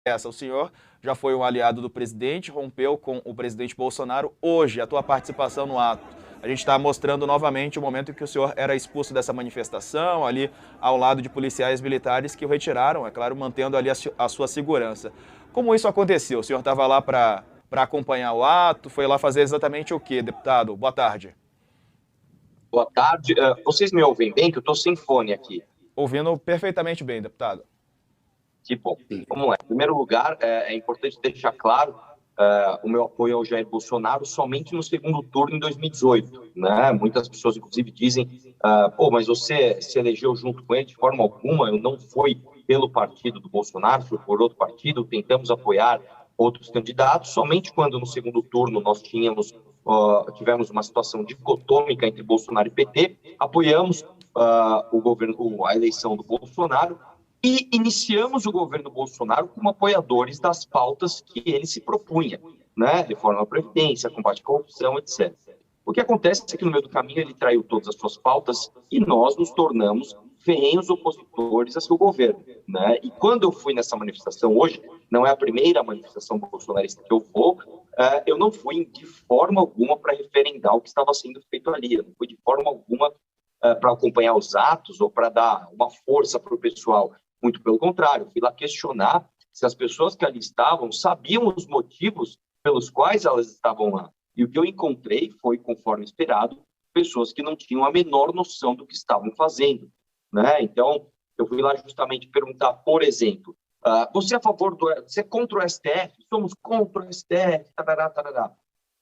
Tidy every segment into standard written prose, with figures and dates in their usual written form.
essa. O senhor já foi um aliado do presidente, rompeu com o presidente Bolsonaro. Hoje, a tua participação no ato, a gente está mostrando novamente o momento em que o senhor era expulso dessa manifestação, ali ao lado de policiais militares que o retiraram, é claro, mantendo ali a sua segurança. Como isso aconteceu? O senhor estava lá para acompanhar o ato, foi lá fazer exatamente o quê, deputado? Boa tarde. Boa tarde. Vocês me ouvem bem? Que eu estou sem fone aqui. Ouvindo perfeitamente bem, deputado. Que bom. Vamos lá. Em primeiro lugar, é importante deixar claro o meu apoio ao Jair Bolsonaro somente no segundo turno em 2018. Né? Muitas pessoas, inclusive, dizem pô, mas você se elegeu junto com ele de forma alguma. Eu não fui pelo partido do Bolsonaro, fui por outro partido. Tentamos apoiar outros candidatos. Somente quando no segundo turno nós tivemos uma situação dicotômica entre Bolsonaro e PT, apoiamos a eleição do Bolsonaro e iniciamos o governo Bolsonaro como apoiadores das pautas que ele se propunha, né? Reforma da Previdência, combate à corrupção, etc. O que acontece é que no meio do caminho ele traiu todas as suas pautas e nós nos tornamos ferrenhos opositores a seu governo, né? E quando eu fui nessa manifestação hoje, não é a primeira manifestação bolsonarista que eu vou, eu não fui de forma alguma para referendar o que estava sendo feito ali, eu não fui de forma alguma para acompanhar os atos ou para dar uma força para o pessoal. Muito pelo contrário, fui lá questionar se as pessoas que ali estavam sabiam os motivos pelos quais elas estavam lá. E o que eu encontrei foi, conforme esperado, pessoas que não tinham a menor noção do que estavam fazendo, né? Então, eu fui lá justamente perguntar, por exemplo, você é a favor você é contra o STF? Somos contra o STF, tarará, tarará.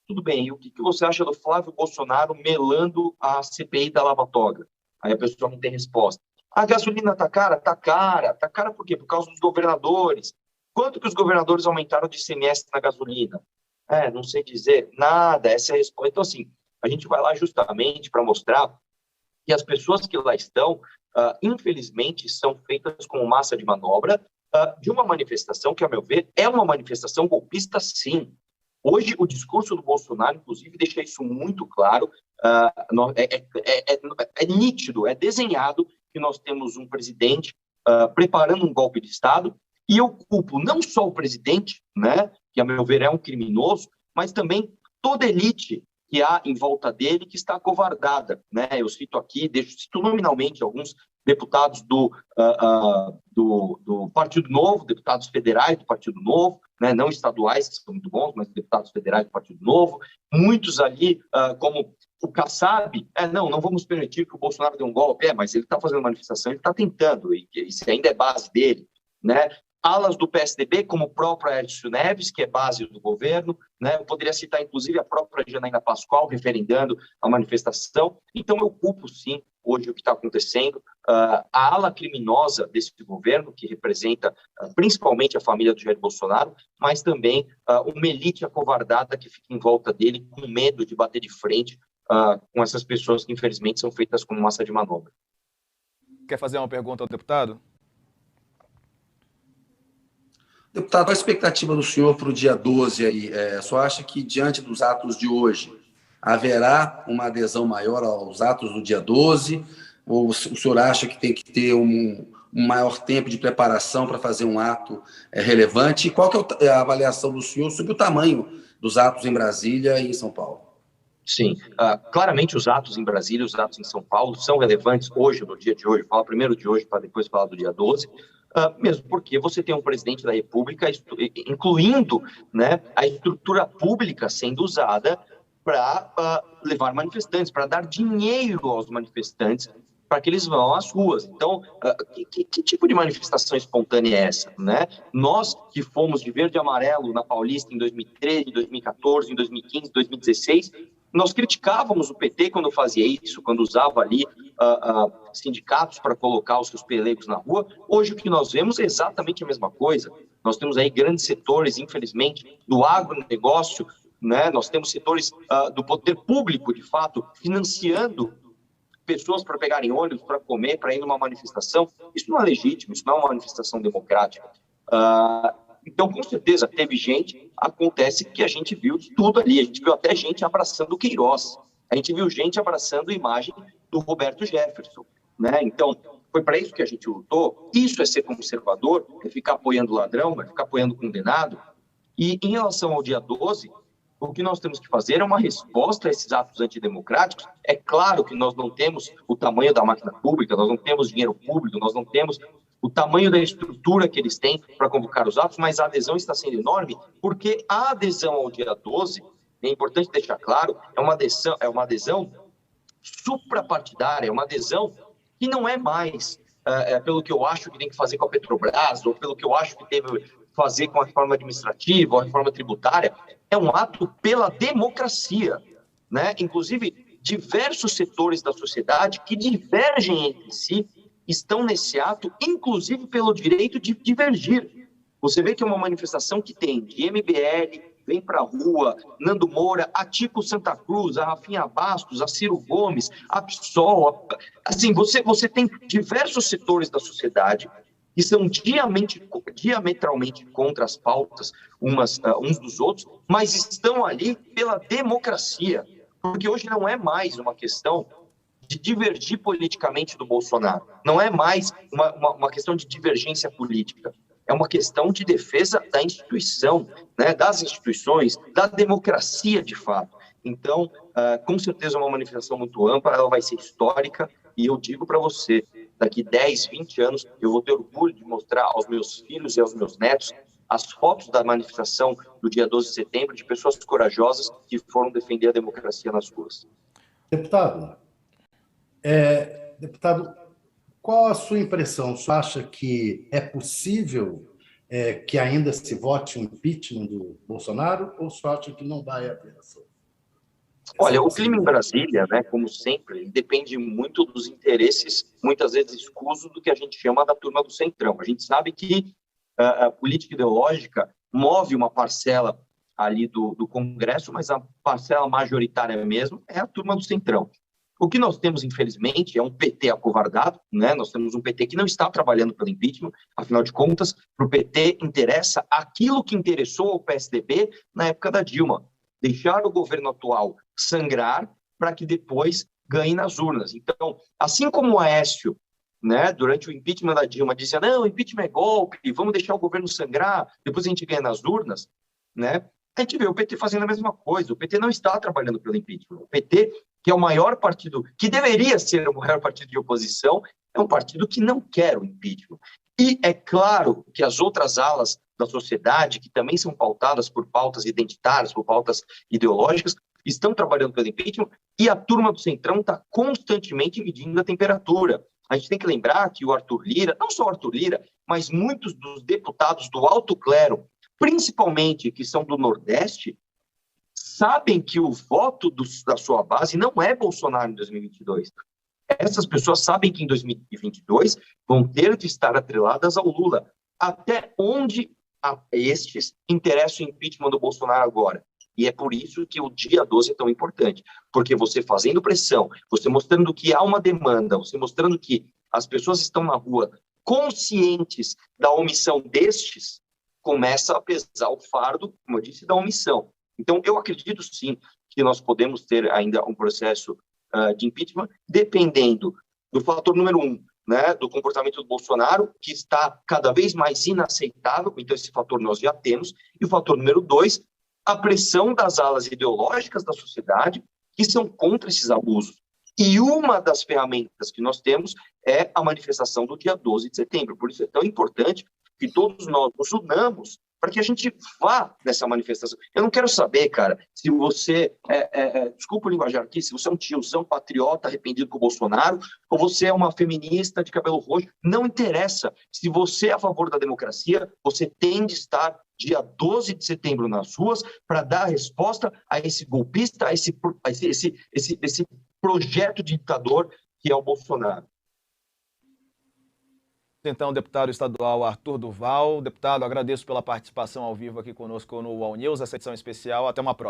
Tudo bem, e o que você acha do Flávio Bolsonaro melando a CPI da Lava Toga? Aí a pessoa não tem resposta. A gasolina tá cara? Tá cara. Tá cara por quê? Por causa dos governadores. Quanto que os governadores aumentaram de ICMS na gasolina? Não sei dizer. Nada, essa é a resposta. Então, assim, a gente vai lá justamente para mostrar que as pessoas que lá estão, infelizmente, são feitas como massa de manobra de uma manifestação que, a meu ver, é uma manifestação golpista, sim. Hoje, o discurso do Bolsonaro, inclusive, deixa isso muito claro, é nítido, é desenhado que nós temos um presidente preparando um golpe de Estado, e eu culpo não só o presidente, né, que, a meu ver, é um criminoso, mas também toda a elite que há em volta dele que está acovardada, né? Eu cito aqui, cito nominalmente alguns deputados do Partido Novo, deputados federais do Partido Novo, né, não estaduais, que são muito bons, mas deputados federais do Partido Novo, muitos ali, como o Kassab, não vamos permitir que o Bolsonaro dê um golpe, mas ele está fazendo manifestação, ele está tentando, e isso ainda é base dele, né? Alas do PSDB, como o próprio Aécio Neves, que é base do governo, né? Eu poderia citar, inclusive, a própria Janaína Pascoal, referendando a manifestação. Então, eu culpo, sim, hoje o que está acontecendo. A ala criminosa desse governo, que representa principalmente a família do Jair Bolsonaro, mas também uma elite acovardada que fica em volta dele com medo de bater de frente com essas pessoas que, infelizmente, são feitas como massa de manobra. Quer fazer uma pergunta ao deputado? Deputado, qual a expectativa do senhor para o dia 12 aí? Só acha que, diante dos atos de hoje, haverá uma adesão maior aos atos do dia 12? Ou o senhor acha que tem que ter um maior tempo de preparação para fazer um ato relevante? E qual que é a avaliação do senhor sobre o tamanho dos atos em Brasília e em São Paulo? Sim, claramente os atos em Brasília, os atos em São Paulo são relevantes hoje, no dia de hoje. Fala primeiro de hoje para depois falar do dia 12. Mesmo porque você tem um presidente da República, incluindo, né, a estrutura pública sendo usada para levar manifestantes, para dar dinheiro aos manifestantes para que eles vão às ruas. Então, que tipo de manifestação espontânea é essa, né? Nós que fomos de verde e amarelo na Paulista em 2013, 2014, em 2015, 2016, nós criticávamos o PT quando fazia isso, quando usava ali sindicatos para colocar os seus pelegos na rua. Hoje o que nós vemos é exatamente a mesma coisa. Nós temos aí grandes setores, infelizmente, do agronegócio, né? Nós temos setores do poder público, de fato, financiando pessoas para pegarem ônibus, para comer, para ir numa manifestação. Isso não é legítimo, isso não é uma manifestação democrática. Então, com certeza, teve gente, acontece que a gente viu de tudo ali, a gente viu até gente abraçando o Queiroz, a gente viu gente abraçando a imagem do Roberto Jefferson, né? Então, Foi para isso que a gente lutou. Isso é ser conservador, é ficar apoiando o ladrão, é ficar apoiando o condenado. E em relação ao dia 12, o que nós temos que fazer é uma resposta a esses atos antidemocráticos. É claro que nós não temos o tamanho da máquina pública, nós não temos dinheiro público, nós não temos o tamanho da estrutura que eles têm para convocar os atos, mas a adesão está sendo enorme, porque a adesão ao dia 12, é importante deixar claro, é uma adesão suprapartidária, é uma adesão que não é mais pelo que eu acho que tem que fazer com a Petrobras, ou pelo que eu acho que deve fazer com a reforma administrativa, ou a reforma tributária, é um ato pela democracia, né? Inclusive, diversos setores da sociedade que divergem entre si estão nesse ato, inclusive pelo direito de divergir. Você vê que é uma manifestação que tem de MBL, vem para a rua, Nando Moura, a Tico Santa Cruz, a Rafinha Bastos, a Ciro Gomes, a PSOL. Assim, você tem diversos setores da sociedade que são diametralmente contra as pautas uns dos outros, mas estão ali pela democracia. Porque hoje não é mais uma questão de divergir politicamente do Bolsonaro. Não é mais uma questão de divergência política. É uma questão de defesa da instituição, né, das instituições, da democracia de fato. Então, com certeza é uma manifestação muito ampla, ela vai ser histórica, e eu digo para você, daqui 10, 20 anos, eu vou ter orgulho de mostrar aos meus filhos e aos meus netos as fotos da manifestação do dia 12 de setembro de pessoas corajosas que foram defender a democracia nas ruas. Deputado, qual a sua impressão? Você acha que é possível que ainda se vote um impeachment do Bolsonaro, ou você acha que não vai haver essa? Olha, o clima em Brasília, né, como sempre, depende muito dos interesses, muitas vezes escusos, do que a gente chama da turma do Centrão. A gente sabe que a política ideológica move uma parcela ali do Congresso, mas a parcela majoritária mesmo é a turma do Centrão. O que nós temos, infelizmente, é um PT acovardado, né? Nós temos um PT que não está trabalhando pelo impeachment, afinal de contas, para o PT interessa aquilo que interessou ao PSDB na época da Dilma, deixar o governo atual sangrar para que depois ganhe nas urnas. Então, assim como o Aécio, né, durante o impeachment da Dilma, dizia, não, o impeachment é golpe, vamos deixar o governo sangrar, depois a gente ganha nas urnas, né? A gente vê o PT fazendo a mesma coisa. O PT não está trabalhando pelo impeachment. O PT, que é o maior partido, que deveria ser o maior partido de oposição, é um partido que não quer o impeachment. E é claro que as outras alas da sociedade, que também são pautadas por pautas identitárias, por pautas ideológicas, estão trabalhando pelo impeachment, e a turma do Centrão está constantemente medindo a temperatura. A gente tem que lembrar que o Arthur Lira, não só o Arthur Lira, mas muitos dos deputados do alto clero, principalmente que são do Nordeste, sabem que o voto da sua base não é Bolsonaro em 2022. Essas pessoas sabem que em 2022 vão ter de estar atreladas ao Lula. Até onde estes interessam o impeachment do Bolsonaro agora? E é por isso que o dia 12 é tão importante, porque você fazendo pressão, você mostrando que há uma demanda, você mostrando que as pessoas estão na rua conscientes da omissão destes, começa a pesar o fardo, como eu disse, da omissão. Então, eu acredito sim que nós podemos ter ainda um processo de impeachment, dependendo do fator número 1, né, do comportamento do Bolsonaro, que está cada vez mais inaceitável, então esse fator nós já temos, e o fator número 2, a pressão das alas ideológicas da sociedade que são contra esses abusos. E uma das ferramentas que nós temos é a manifestação do dia 12 de setembro. Por isso é tão importante que todos nós nos unamos para que a gente vá nessa manifestação. Eu não quero saber, cara, se você, desculpa o linguajar aqui, se você é um tiozão patriota arrependido com o Bolsonaro, ou você é uma feminista de cabelo roxo, não interessa. Se você é a favor da democracia, você tem de estar dia 12 de setembro nas ruas para dar resposta a esse golpista, a esse projeto de ditador que é o Bolsonaro. Então, deputado estadual Arthur Duval. Deputado, agradeço pela participação ao vivo aqui conosco no UOL News, essa edição especial. Até uma próxima.